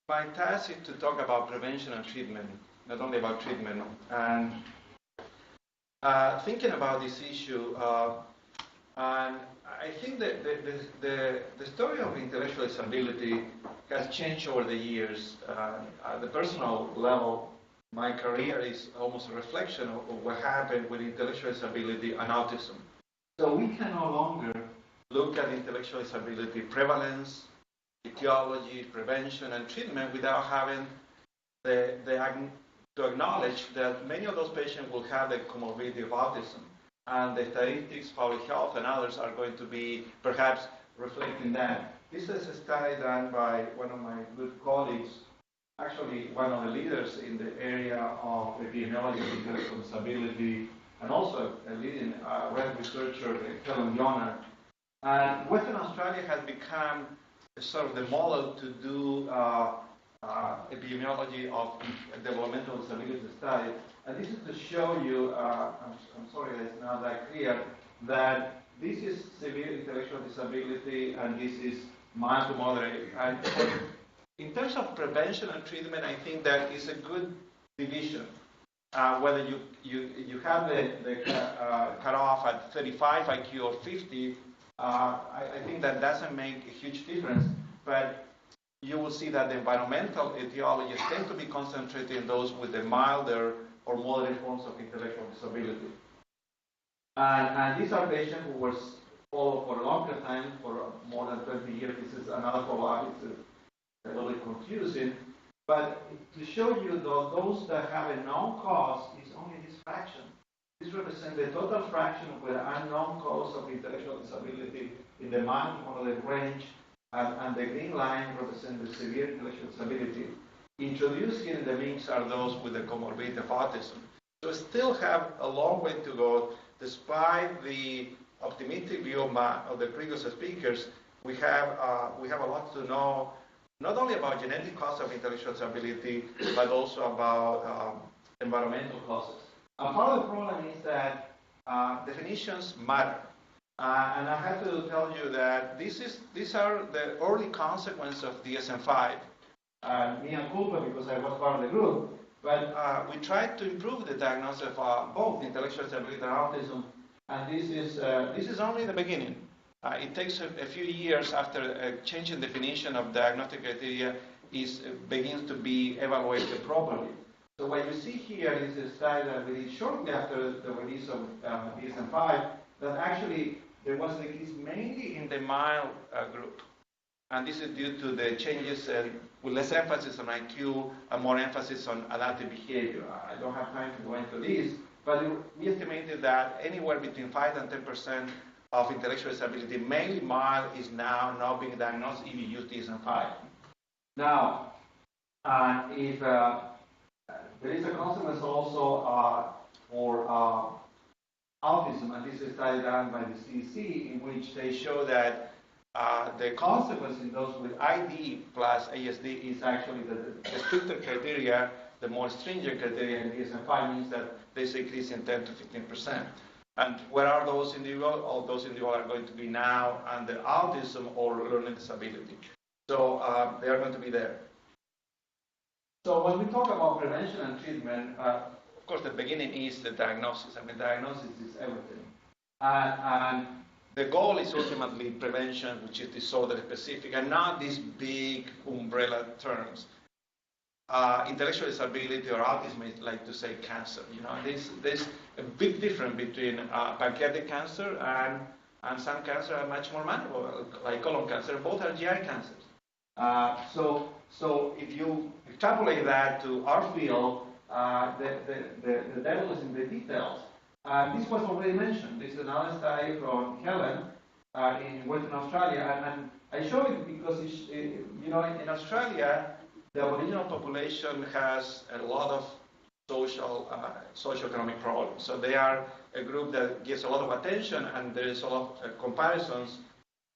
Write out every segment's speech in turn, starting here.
My task is to talk about prevention and treatment, not only about treatment. And thinking about this issue, and I think that the story of intellectual disability has changed over the years. At the personal level, my career is almost a reflection of what happened with intellectual disability and autism. So we can no longer look at intellectual disability prevalence, etiology, prevention, and treatment without having to acknowledge that many of those patients will have the comorbidity of autism. And the statistics, public health, and others are going to be perhaps reflecting that. This is a study done by one of my good colleagues, actually one of the leaders in the area of epidemiology of intellectual disability, and also a leading Red researcher, Helen Yonner. And Western Australia has become sort of the model to do epidemiology of developmental disability study. And this is to show you, I'm sorry it's not that clear, that this is severe intellectual disability and this is mild to moderate. And in terms of prevention and treatment, I think that is a good division. Whether you have the cutoff at 35 IQ or 50, I think that doesn't make a huge difference. But you will see that the environmental etiologies tend to be concentrated in those with the milder or moderate forms of intellectual disability. And these are patients who were followed for a longer time, for more than 20 years. This is another follow-up. It's a little bit confusing. But to show you those that have a known cause is only this fraction. This represents the total fraction of the unknown cause of intellectual disability in the mild to moderate range. And the green line represents the severe intellectual disability. Introduced here in the mix are those with the comorbidity of autism. So we still have a long way to go. Despite the optimistic view of the previous speakers, we have a lot to know, not only about genetic cause of intellectual disability, but also about environmental causes. And part of the problem is that definitions matter. And I have to tell you that these are the early consequences of DSM-5. Mea culpa, because I was part of the group, but we tried to improve the diagnosis of both intellectual disability and autism, and this is only the beginning. It takes a few years after a change in definition of diagnostic criteria begins to be evaluated properly. So what you see here is a study that we did shortly after the release of DSM-5, that actually there was a decrease mainly in the mild group. And this is due to the changes with less emphasis on IQ and more emphasis on adaptive behavior. I don't have time to go into this, but we estimated that anywhere between 5 and 10% of intellectual disability, mainly mild, is now not being diagnosed if you use DSM-5. Now, if there is a consequence also for autism, and this is a study done by the CDC, in which they show that the consequence in those with ID plus ASD is actually the stricter criteria, the more stringent criteria in DSM-5 means that there's an increase in 10 to 15%. And where are those individuals? All those individuals are going to be now under autism or learning disability. So they are going to be there. So when we talk about prevention and treatment, of course, the beginning is the diagnosis. I mean, diagnosis is everything. And the goal is ultimately prevention, which is disorder specific, and not these big umbrella terms. Intellectual disability or autism is like to say cancer. You know, there's a big difference between pancreatic cancer and some cancer are much more manageable, like colon cancer. Both are GI cancers. So if you extrapolate that to our field, the devil is in the details. This was already mentioned. This is another study from Helen in Western Australia, and I show it because in Australia, the Aboriginal population has a lot of socio-economic problems. So they are a group that gets a lot of attention, and there is a lot of comparisons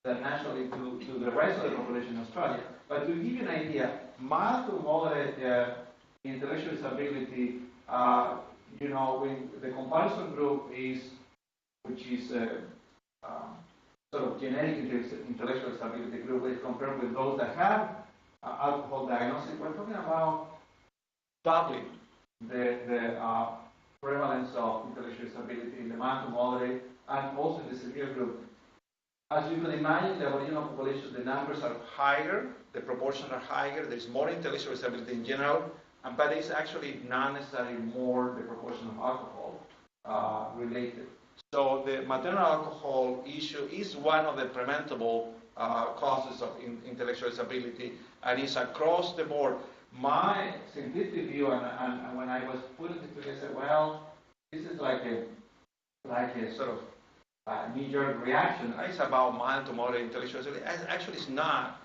that naturally to the rest of the population in Australia. But to give you an idea, mild to moderate intellectual disability, when the comparison group which is sort of genetic intellectual disability group, is compared with those that have alcohol diagnosis, we're talking about doubling the prevalence of intellectual disability in the mild to moderate and also in the severe group. As you can imagine, the Aboriginal population, the numbers are higher, the proportions are higher, there's more intellectual disability in general, but it's actually not necessarily more the proportion of alcohol related. So the maternal alcohol issue is one of the preventable causes of intellectual disability, and it's across the board. My scientific view, and when I was putting it together, I said, well, this is like a sort of knee-jerk reaction. It's about mild to moderate intellectual disability. Actually, it's not.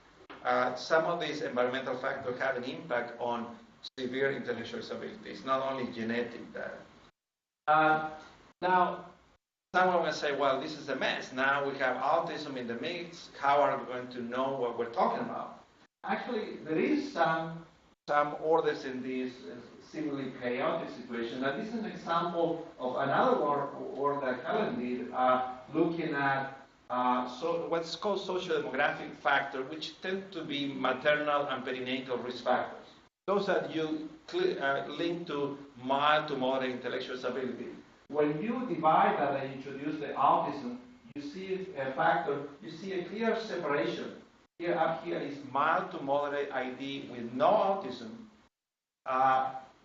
Some of these environmental factors have an impact on severe intellectual disability. It's not only genetic. Now, someone will say, well, this is a mess. Now we have autism in the mix. How are we going to know what we're talking about? Actually, there is some orders in this seemingly chaotic situation. And this is an example of another work that Helen did, looking at what's called socio-demographic factors, which tend to be maternal and perinatal risk factors. Those that you link to mild to moderate intellectual disability. When you divide that and introduce the autism, you see a factor, you see a clear separation. Up here is mild to moderate ID with no autism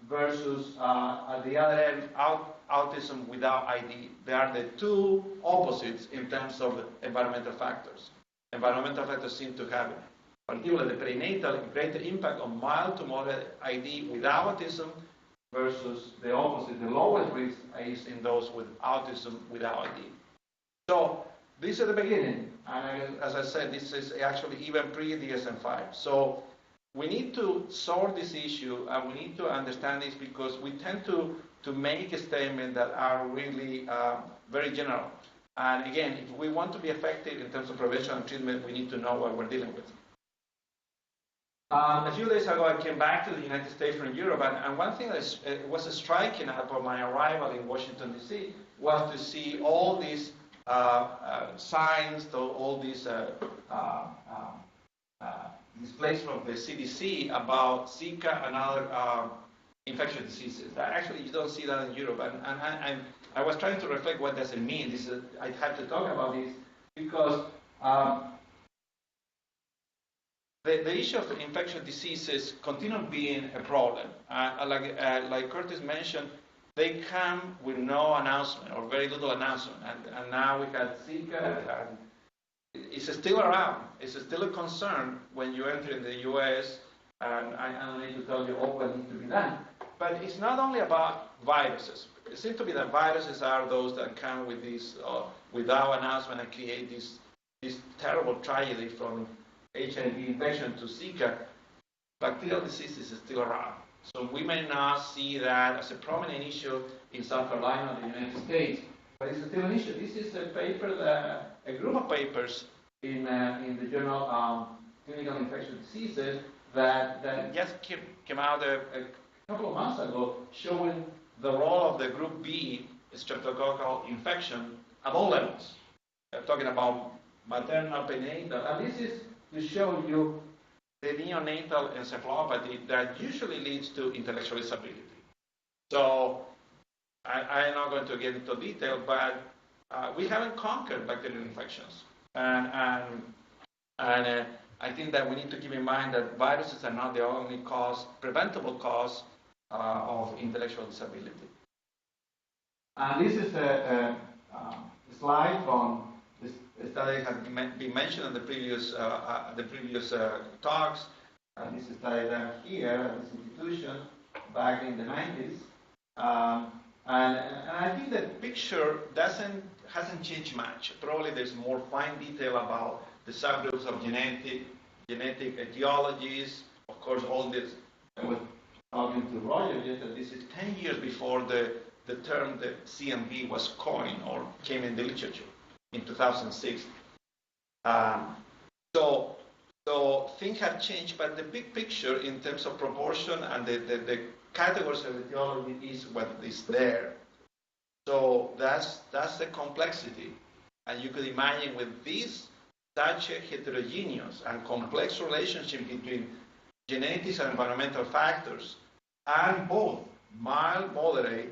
versus at the other end, autism without ID. They are the two opposites in terms of environmental factors. Environmental factors seem to have, particularly the perinatal, greater impact on mild to moderate ID without autism versus the opposite. The lowest risk is in those with autism without ID. So this is the beginning. And as I said, this is actually even pre-DSM-5. So we need to sort this issue, and we need to understand this because we tend to make a statement that are really very general. And again, if we want to be effective in terms of prevention and treatment, we need to know what we're dealing with. A few days ago, I came back to the United States from Europe, and one thing that was striking upon my arrival in Washington, D.C., was to see all these signs, all these displays from the CDC about Zika and other infectious diseases. Actually, you don't see that in Europe. And I was trying to reflect what does it mean. I had to talk about this because the issue of infectious diseases continue being a problem. Like Curtis mentioned, they come with no announcement or very little announcement. And now we got Zika, and it's still around. It's still a concern when you enter in the U.S., and I don't need to tell you all what needs to be done. But it's not only about viruses. It seems to be that viruses are those that come with this without announcement and create this terrible tragedy from HIV infection to Zika. Bacterial disease is still around. So we may not see that as a prominent issue in South Carolina or the United States, but it's still an issue. This is a paper, a group of papers in the journal Clinical Infectious Diseases that just came out a couple of months ago, showing the role of the group B streptococcal infection at all levels. They're talking about maternal, perinatal, and this is to show you the neonatal encephalopathy that usually leads to intellectual disability. So I'm not going to get into detail, but we haven't conquered bacterial infections. And I think that we need to keep in mind that viruses are not the only preventable cause of intellectual disability. And this is a slide from this study has been mentioned in the previous talks. And this study down here at this institution back in the 90s. And I think the picture hasn't changed much. Probably there's more fine detail about the subgroups of genetic etiologies. Of course, all this, I was talking to Roger just that this is 10 years before the term the CMV was coined or came in the literature in 2006. So things have changed, but the big picture in terms of proportion and the categories of etiology is what is there. So that's the complexity. And you could imagine with this such a heterogeneous and complex relationship between genetics and environmental factors, and both mild, moderate,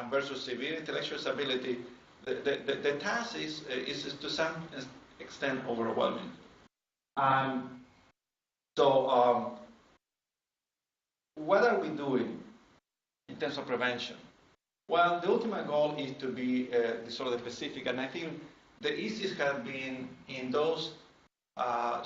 versus severe intellectual disability, the task is to some extent overwhelming. So what are we doing in terms of prevention? Well, the ultimate goal is to be disorder specific, and I think the easiest has been in those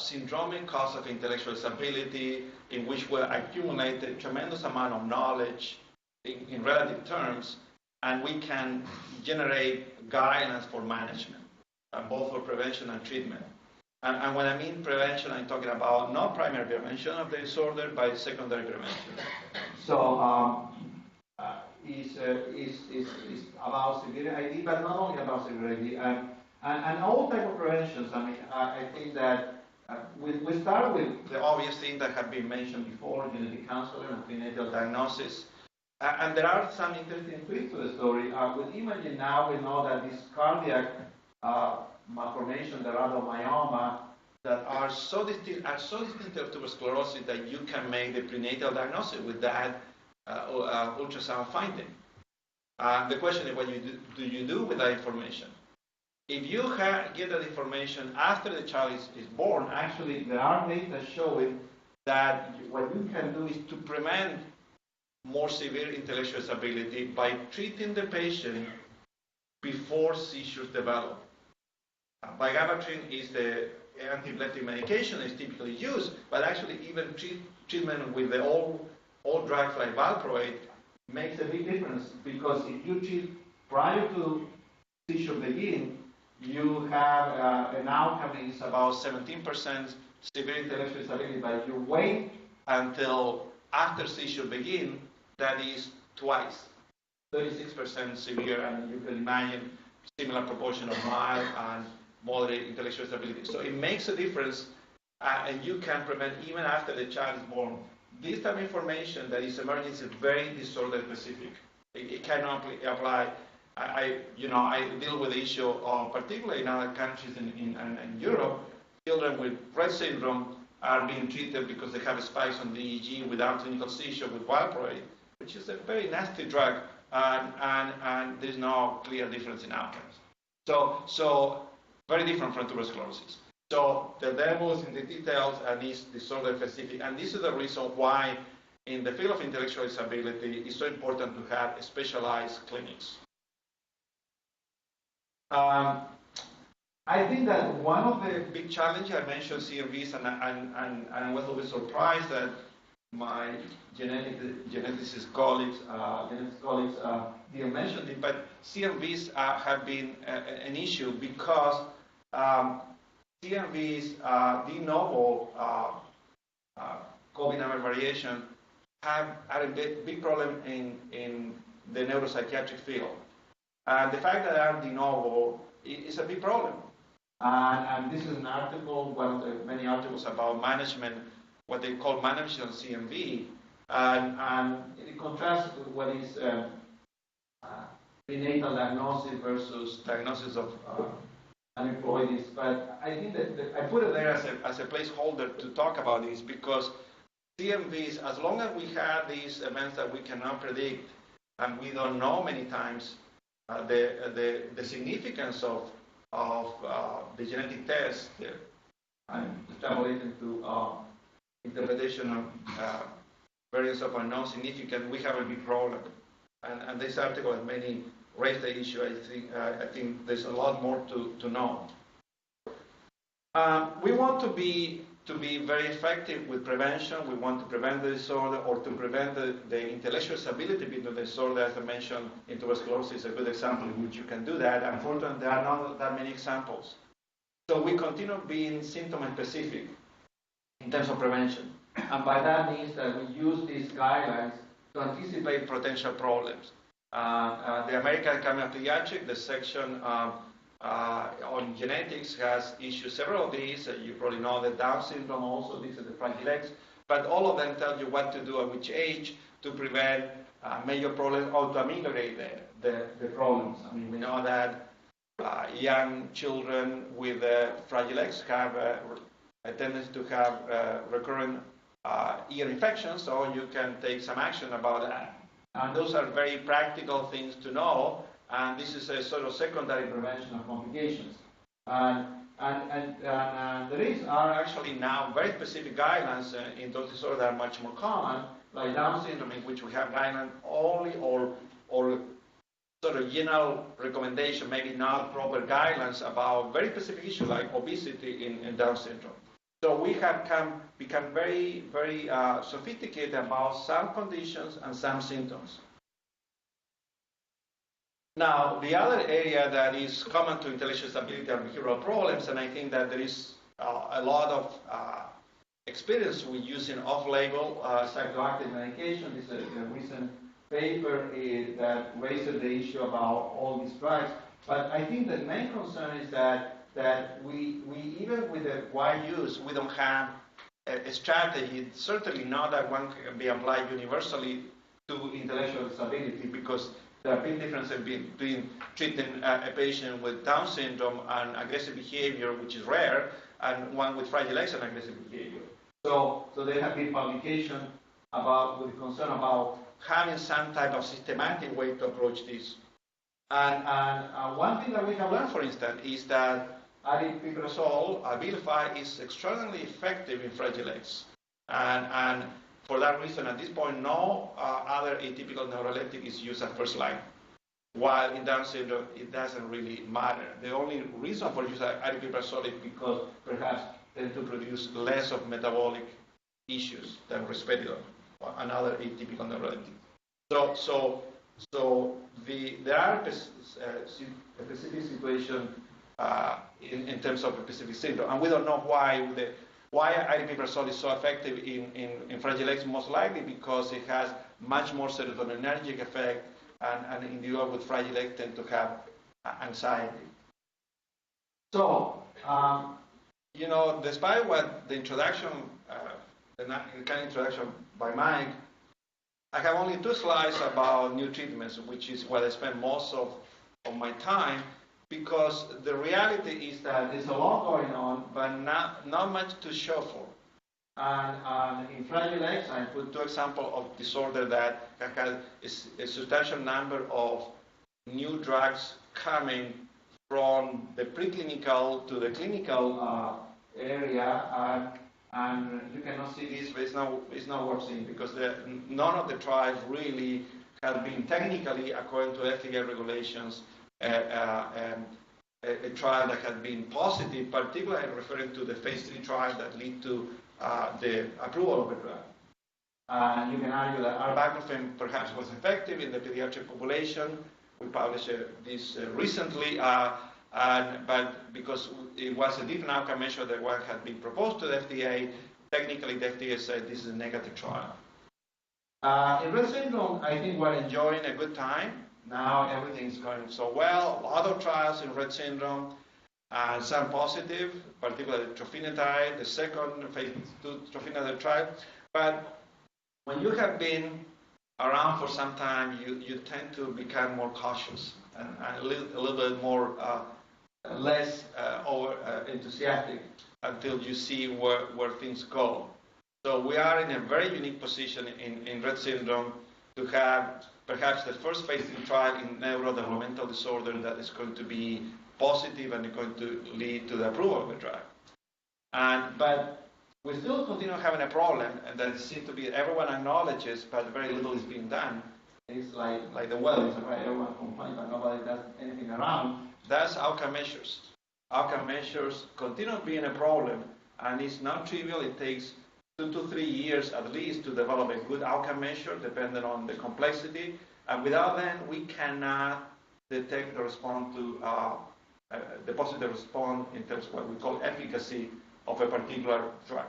syndromic causes of intellectual disability in which we accumulated a tremendous amount of knowledge in relative terms, and we can generate guidelines for management, both for prevention and treatment. And when I mean prevention, I'm talking about not primary prevention of the disorder, but secondary prevention. So is about severe ID, but not only about severe ID, and all type of preventions. I mean, I think that we start with the obvious things that have been mentioned before: genetic counseling and prenatal diagnosis. And there are some interesting twists to the story. With imaging now, we know that this cardiac malformation, the rhabdomyoma, that are so distinct of tuberous sclerosis that you can make the prenatal diagnosis with that ultrasound finding. The question is, what do you do with that information? If you get that information after the child is born, actually there are data showing that what you can do is to prevent more severe intellectual disability by treating the patient before seizures develop. Vigabatrin is the antiepileptic medication that's typically used, but actually even treatment with the old drugs like valproate makes a big difference, because if you treat prior to seizure begin, you have an outcome is about 17% severe intellectual disability, but if you wait until after seizure begin, that is twice, 36% severe, and you can imagine similar proportion of mild and moderate intellectual disability. So it makes a difference, and you can prevent even after the child is born. This type of information that is emerging is very disorder specific. It cannot apply. I deal with the issue of, particularly in other countries in Europe, children with Rett syndrome are being treated because they have spikes on the EEG without clinical seizure with valproate, which is a very nasty drug, and there's no clear difference in outcomes. So very different from tuberous sclerosis. So the devil is in the details, and is disorder specific, and this is the reason why in the field of intellectual disability it's so important to have specialized clinics. I think that one of the big challenges, I mentioned CMVs, and I was a little bit surprised that my geneticist colleagues didn't mention it, but CMVs have been an issue because CMVs, de novo COVID number variation, are a big problem in the neuropsychiatric field. And the fact that they are de novo is a big problem. And this is an article, one of the many articles about management, what they call management of CMV, and it contrasts with what is prenatal diagnosis versus diagnosis of aneuploidies. But I think that I put it there as a placeholder to talk about this, because CMVs, as long as we have these events that we cannot predict, and we don't know many times the significance of the genetic test, I'm extrapolating to interpretation of variants of unknown significance, we have a big problem. And this article and many raised the issue. I think there's a lot more to know. We want to be very effective with prevention. We want to prevent the disorder, or to prevent the intellectual disability with the disorder. As I mentioned, in tuberous sclerosis is a good example in which you can do that. Unfortunately, there are not that many examples. So we continue being symptom specific in terms of prevention. And by that means that we use these guidelines to anticipate potential problems. The American Academy of Pediatrics, the section on genetics, has issued several of these. You probably know the Down syndrome also. These are the Fragile X. But all of them tell you what to do at which age to prevent major problems or to ameliorate the problems. I mean, we know that young children with Fragile X have a tendency to have recurrent ear infection, so you can take some action about that. And those are very practical things to know, and this is a sort of secondary prevention of complications. And there are actually now very specific guidelines in those disorders that are much more common, like Down syndrome, in which we have guidelines only or sort of general recommendation, maybe not proper guidelines about very specific issues like obesity in Down syndrome. So we have become very, very sophisticated about some conditions and some symptoms. Now, the other area that is common to intellectual disability are behavioral problems, and I think that there is a lot of experience with using off-label psychoactive medication. This is a recent paper that raises the issue about all these drugs. But I think the main concern is that we even with the wide use, we don't have a strategy. Certainly not that one can be applied universally to intellectual disability, because there are big differences between treating a patient with Down syndrome and aggressive behavior, which is rare, and one with Fragile X and aggressive behavior. So there have been publications with concern about having some type of systematic way to approach this. And one thing that we have learned, for instance, is that aripiprazole, Abilify, is extraordinarily effective in Fragile X. And for that reason, at this point, no other atypical neuroleptic is used at first line. While in Down syndrome, it doesn't really matter. The only reason for using aripiprazole is because perhaps they tend to produce less of metabolic issues than risperidone, another atypical neuroleptic. So there are specific situations in terms of a specific syndrome, and we don't know why aripiprazole is so effective in Fragile X. Most likely because it has much more serotonergic effect, and individuals with Fragile X tend to have anxiety. So, despite what the introduction, the kind of introduction by Mike, I have only 2 slides about new treatments, which is what I spend most of my time, because the reality is that there's a lot going on, but not much to show for. And in Fragile X, I put 2 examples of disorder that have a substantial number of new drugs coming from the preclinical to the clinical area, and you cannot see this, but it's not worth seeing, because none of the trials really have been technically, according to FDA regulations, a trial that has been positive, particularly referring to the phase 3 trial that lead to the approval of the drug. You can argue that aripiprazole perhaps was effective in the pediatric population. We published this recently, but because it was a different outcome measure than what had been proposed to the FDA, technically the FDA said this is a negative trial. In Rett syndrome, I think we're enjoying a good time. Now everything is going so well. A lot of trials in Rett syndrome, some positive, particularly trofinetide, the second phase 2 trofinetide trial. But when you have been around for some time, you tend to become more cautious and a little bit more less enthusiastic until you see where things go. So we are in a very unique position in Rett syndrome to have perhaps the first phase 3 trial in neurodevelopmental disorder that is going to be positive and is going to lead to the approval of the drug. But we still continue having a problem, and that seems to be everyone acknowledges, but very little is being done. It's like the weather, right? Everyone complains, but nobody does anything around. That's outcome measures. Outcome measures continue being a problem, and it's not trivial. It takes 2 to 3 years at least to develop a good outcome measure, depending on the complexity. And without that, we cannot detect the response to the positive response in terms of what we call efficacy of a particular drug.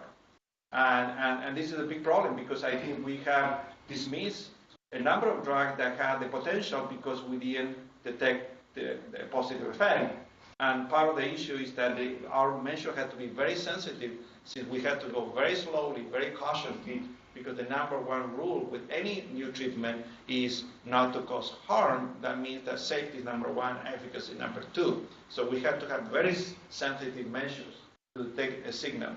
And this is a big problem, because I think we have dismissed a number of drugs that had the potential because we didn't detect the positive effect. And part of the issue is that our measure had to be very sensitive, since we had to go very slowly, very cautiously, because the number 1 rule with any new treatment is not to cause harm. That means that safety is number 1, efficacy number 2. So we have to have very sensitive measures to take a signal.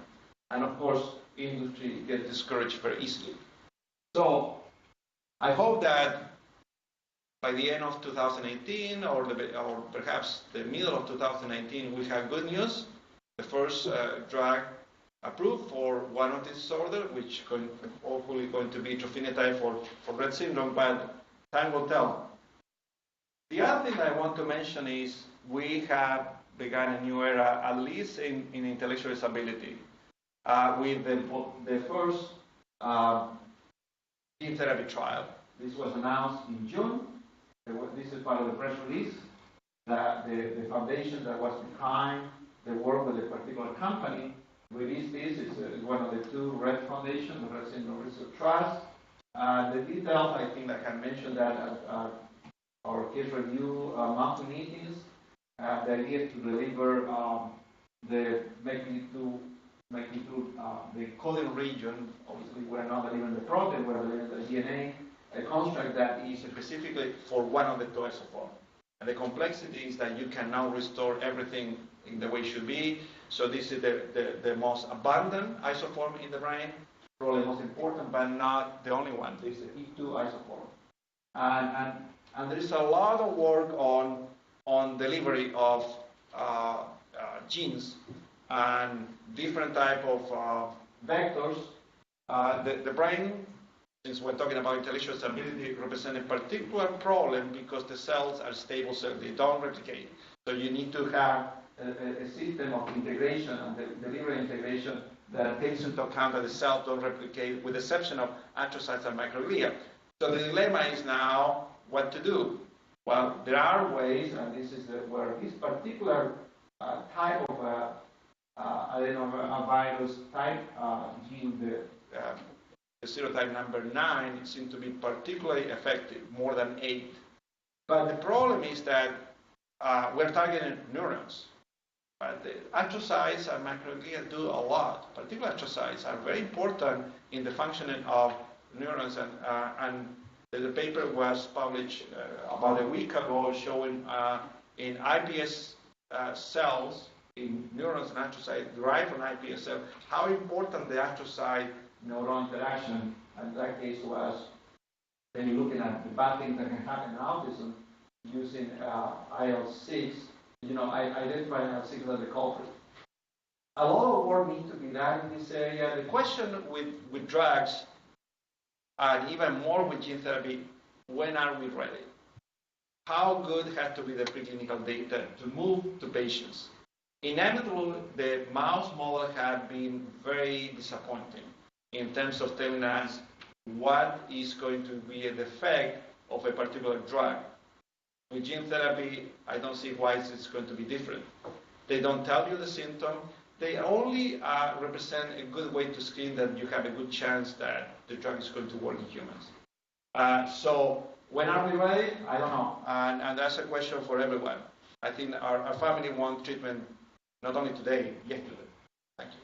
And of course, industry gets discouraged very easily. So I hope that by the end of 2018 or perhaps the middle of 2019, we have good news. The first drug approved for one autism disorder, which hopefully going to be trofinetide for Rett syndrome, but time will tell. The other thing I want to mention is we have begun a new era, at least in intellectual disability, with the first gene therapy trial. This was announced in June. This is part of the press release. That the foundation that was behind the work with a particular company released this. It's one of the two Rett foundations, the Rett Syndrome Research Trust. The details, I think I can mention that at our case review monthly meetings. The idea is to deliver the magnitude, the coding region. Obviously, we're not delivering the protein, we're delivering the DNA, a construct that is specifically for one of the two isoforms. And the complexity is that you can now restore everything in the way it should be. So this is the most abundant isoform in the brain, probably the most important, but not the only one. This is the E2 isoform. And there is a lot of work on delivery of genes and different type of vectors. The brain, since we're talking about intellectual disability, represents a particular problem because the cells are stable cells, they don't replicate. So you need to have a system of integration and delivery integration that takes into account that the cells don't replicate, with the exception of astrocytes and microglia. So the dilemma is now what to do. Well, there are ways, and this is where this particular type of adenovirus type gene, the serotype number 9, it seems to be particularly effective, more than 8. But the problem is that we're targeting neurons. But the astrocytes and microglia do a lot. Particularly astrocytes are very important in the functioning of neurons. And the paper was published about a week ago showing in iPS cells, in neurons and astrocytes derived from iPS cells, how important the astrocyte neuron interaction, and that case was when you're looking at the bad things that can happen in autism using IL-6, identifying IL-6 as the culprit. A lot of work needs to be done in this area. The question with drugs, and even more with gene therapy, when are we ready? How good has to be the preclinical data to move to patients? Inevitably, the mouse model has been very disappointing in terms of telling us what is going to be the effect of a particular drug. With gene therapy, I don't see why it's going to be different. They don't tell you the symptom. They only represent a good way to screen that you have a good chance that the drug is going to work in humans. So when are we ready? I don't know. And that's a question for everyone. I think our family wants treatment not only today, yesterday. Thank you.